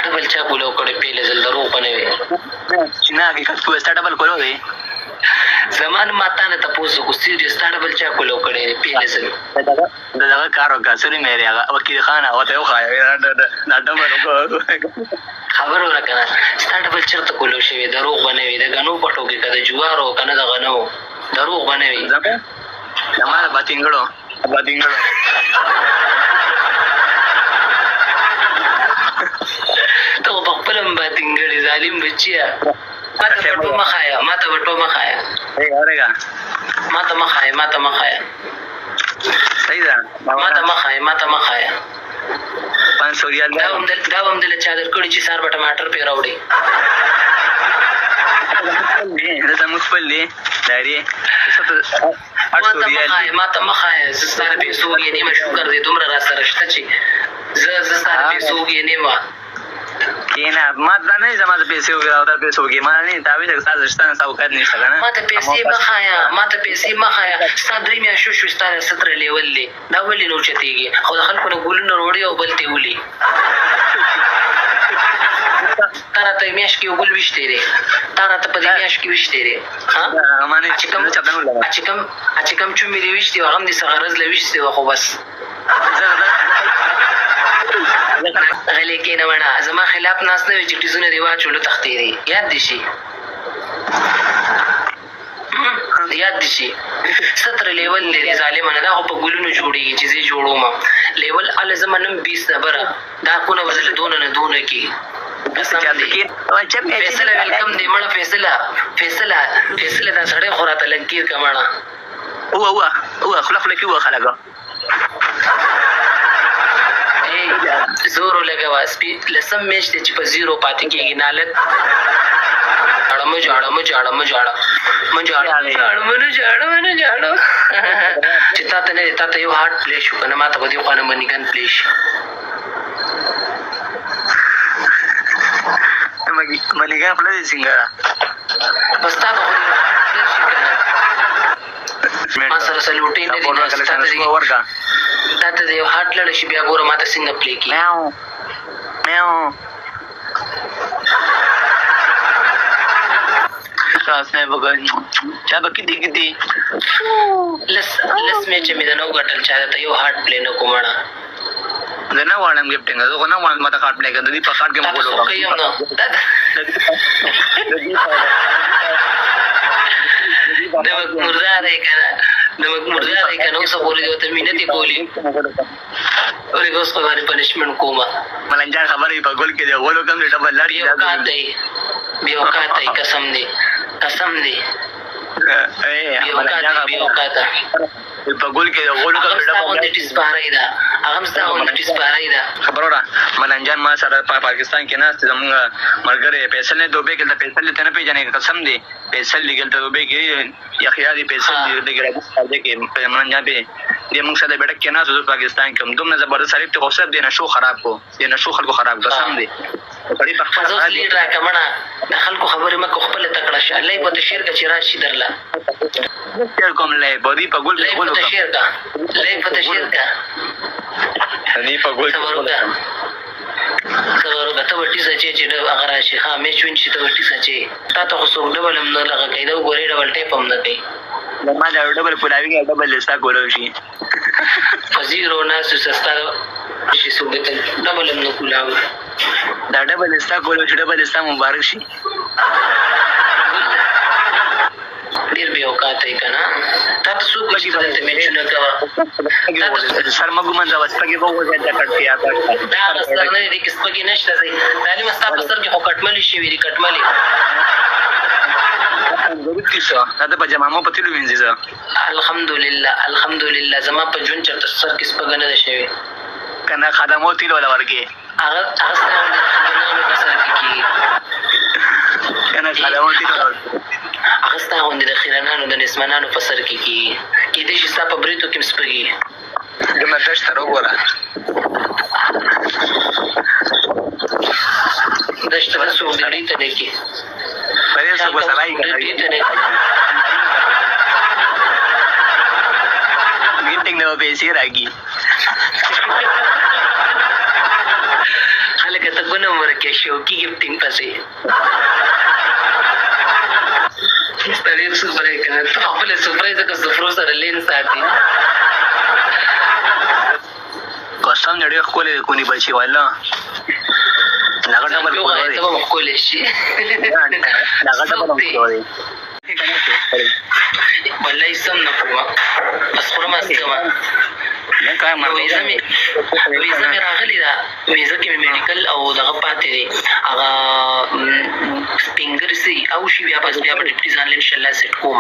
ډبل چا کولو کړی پیله ځل دروغ به نه وي چې نه حقیقت کوی ستا ډبل کولو دی زمان ما تا نه تپوس وکړو سیریس ستا ډبل چا کولو کړی پیله ځل د دغه کار وکړه سوري مېرې هغه وکیل خان هغه ته وښایه دا ډبل خبر وره که نه ستا ډبل چېرته کولو شوي دروغ به نه وي د ګنو پټو کې که د جوارو که نه د غنمو دروغ به نه وي زما د باتینګړو ته خو پخپله هم باتینګړې ظالم بچیه ما ته بټو مه خایه ما ته مه خایه صحیح ده ما ته مه خایه 500 ریال دا هم دله چا درکړي چې سار به ټماټر پرې راوړي دا زموږ خپل دی لارې ما ته مه خایه زه ستا د پیسو وږی یم شکر دی دومره را سره شته چې زه ستا د پیسو وږی یم کېنه ما دا نه زما د پیسې وږی او دا پیسو وږی ما نه تا ویل ستا د شته نه ستا اوقات نشته که نه ما ته پیسې مه خایه ستا 2 میاشتې شو ستا د 17 لیول دی دا ولې نه اوچتېږي خو د خلکو نه ګلونه روړي او بل ته ولي تا راته میاشت کې یو ګل ویشتی دی تا راته په دې میاشت کې ویشتی دی چې کوم چومې دې ویشتي و هغه هم دې څه غرض له ویشتي وه خو بس غلی کېنه مڼه زما خلاف ناست نه وي چې ټیزونه دې واچولو تښتېدې یاد دې شي 17 لیول لري ظالمانه دا خو په ګلونو جوړېږي چې زه جوړوم لیول هله زما نوم 20 نمبره دا کونه به زه دونه نه دونه کې فیصله ویلکم دی مړه فیصله دا سړی خو راته لږ ګیر که مړه خوله کې وه خلکه زور ولګوه لسم میچ دی چې په 0 پاتې کېږي نالت مه جاړه چې تا ته نه دی تا ته یو هارډ پلی شو که نه ما ته به دې خوا نه منیګن پلی شي منیګن خوله دی سینګړه بس تا ته خو دې پلی شي که نه ما سره سلوټې نه دي تا ته د یو هارډ لړه شي بیا ګوره ما ته څنګه پلی کېږي چا به کتي لس میچه مې د نه وګټل چا ته یو هارډ پلی نه کوم مړه زه نه غواړم ګفټینګ زه خو نه غواړم ما ته هارډ پلی کړه د دې په هارډ کې مو ګول وکړم نمک مردار یې که نه اوسه پورې دې ورته مینت یې کولي ورې اوس خو باندې پنشمنټ کومه ملنجان خبرې په ګول کې دی غول وکړم د ډبل لړ بې اوقاته یې قسم دی بې اوقاته په ګول کې دی غول وکړم هغه هم ستا غوندې ټیسپارۍ ده خبره وړه ملنجان ما سره په پاکستان کې ناست زمونږ ملګری فیصل نه دوبۍ کې فیصل ته نه پېژنې قسم دی فیصل لګل ته دوبۍ کې یخیا دی فیصل دی کې ملنجان پې دې موږ سره بیٹک کې ناست پاکستان کې هم دومره زبردست سړی ته غوسه دی نشو خراب کو دی نشو خلکو خراب قسم دی سړی په خپل ځل لیډ راکړه مړه د خلکو خبرې مه کوه خپله تکړه شه لایک ورته شیر کړه چې راشي درله شیر کوم لایک بودی په ګول لایک ورته شیر کړه دې په ګول صبر وکړه ته به ټیسه چې هغه راشي ښه میچ ونشي ته به ټیسه چې تا ته خو څوک ډبل هم نه لغه کوي دا وګورې ډبل ټیپ هم نه کوي ما دا ډبل پولاوي کې ډبل لستا کولو شي په 0 ناسو سستا شي څوک ډبل هم نه کولاوي دا ډبل لستا کولو شي ډبل لستا مبارک شي ډېر بې اوقاته یې که نه تا ته څوک وایي چې ته دلته میچونه کوه سرمګو منځه وه سپږې به ووځي دا کټکیا دا هغه سر نه دی دې کې سپږې نشته دی تعلیم ستا په سر کې خو کټملې شوي دي کټملې ضرور کیسه دا ته په جمامو په تلو وینځي زه الحمدلله زما په ژوند چېرته سر کې سپږه نه ده شوې که نه خدمو تیلو وله ورکې هغه ستا غوندې د خزانانو په سر کې کېږي که نه خدمو تیلو هغه ستا غوندې د خیرانانو د نسمنانو په سر کې کېږي کېدای شي ستا په بریتو کې هم سپږي دومره دشت ته وګوره دشت ته څوک ډېرې ته نه کې په دې څوک به سړی میټینګ نه به پیسې راکړي خلک ته ګونه ورکې شوقي ګفټینګ پسې ستړي سپرای کنه ته خپل سپرای ځکه سفرو سره لین ساتي قسم دې ډېر ښکلی کونی بچي والله هغه ډبل کوي ته به ښکلی شي هغه ډبل کوي والله سم نه کوه بس خورم اسکما نه کار ما ویزه مې راغلی ده ویزه کې مې میډیکل او دغه پاتې دی هغه سپینګر سي او شي بیا بس بیا به ډیپټي ځان له انشاءالله سیټ کوم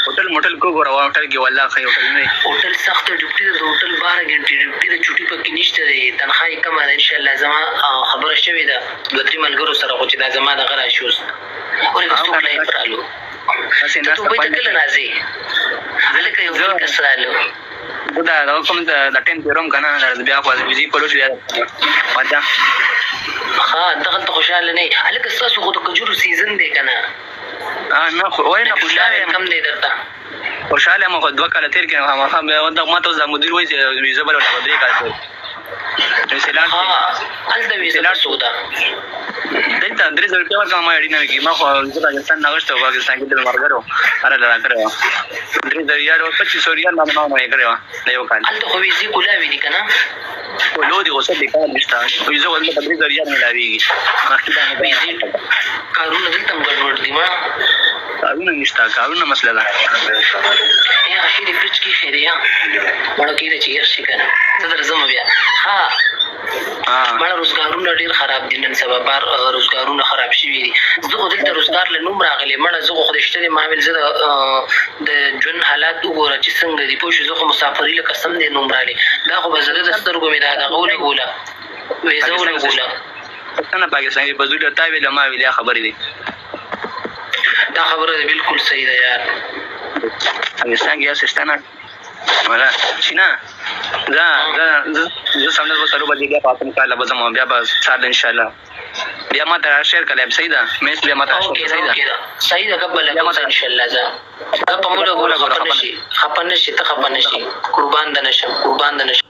هوټل موټل کو ګوره هوټل کې والله خی هوټل نه هوټل سخت ډیپټي د هوټل 12 غنټې ډیپټي د چټي پکې نشته دی تنخواه یې کمه ده انشاءالله زما خبره شوې ده 2-3 ملګرو سره خو چې دا زما دغه راشوز ورته څوک لایټ رالو ته دوبۍ ته کله راځې هلکه یو بل کس رالو دا کوم د 10 پیروم کنه بیا خو ویزي کولو شو ودا ها دغه خوشاله نه هلکه تاسو خو د کجورو سیزن دی کنه نه خو وای نه خوشاله کم دی درته خوشاله مو خو 2 کال تیر کې ما ما ته د مدیر وایي ویزه بل ولا بدري کار کوي مثلا ها الته ویزه سودا دلته درې ځل په ورکه ما اړینه کې ما خو د راجستان نغشته پاکستان کې د مرګرو اره لرا کړو درې ځل یار 2500 ریال ما یې کړو یو کال الته خو ویزه کولاوي دي کنه ولو دي اوسه د کار نشته ویزه ولې په درې ځل یار ملاويږي مخکې دا نه کارونه دلته ګډوډ دي ما کارونه نشته کارونه مسله ده یا اخیری فرج کې خیریا مړه کې چې یې شي کنه ته درځم بیا ها مړه روزګارونه ډیر خراب دي نن سبا بار روزګارونه خراب شي دي زه خو دلته روزګار له نوم راغلی مړه زه خو د شته معامل زه د جون حالات وګوره چې څنګه دي پوه شو زه خو مسافرۍ له قسم دې نوم راغلی دا خو به زه د سترګو مې دا غوله ګوله وېزه ولا ګوله څنګه پاکستاني بزوله تا ویل ما ویل خبرې دي دا خبره بالکل صحیح ده یار پاکستان کې اسستانه ولا شینا دا سمجھ وہ سرو بجے گیا پاتم کا لبزم بیا با صاحب انشاءاللہ بیا ما ته شیر کلم صحیح ده میس بیا ما ته صحیح ده قبل ان شاء الله ځه په موږ غوړه خپنشي ته خپنشي قربان د نشم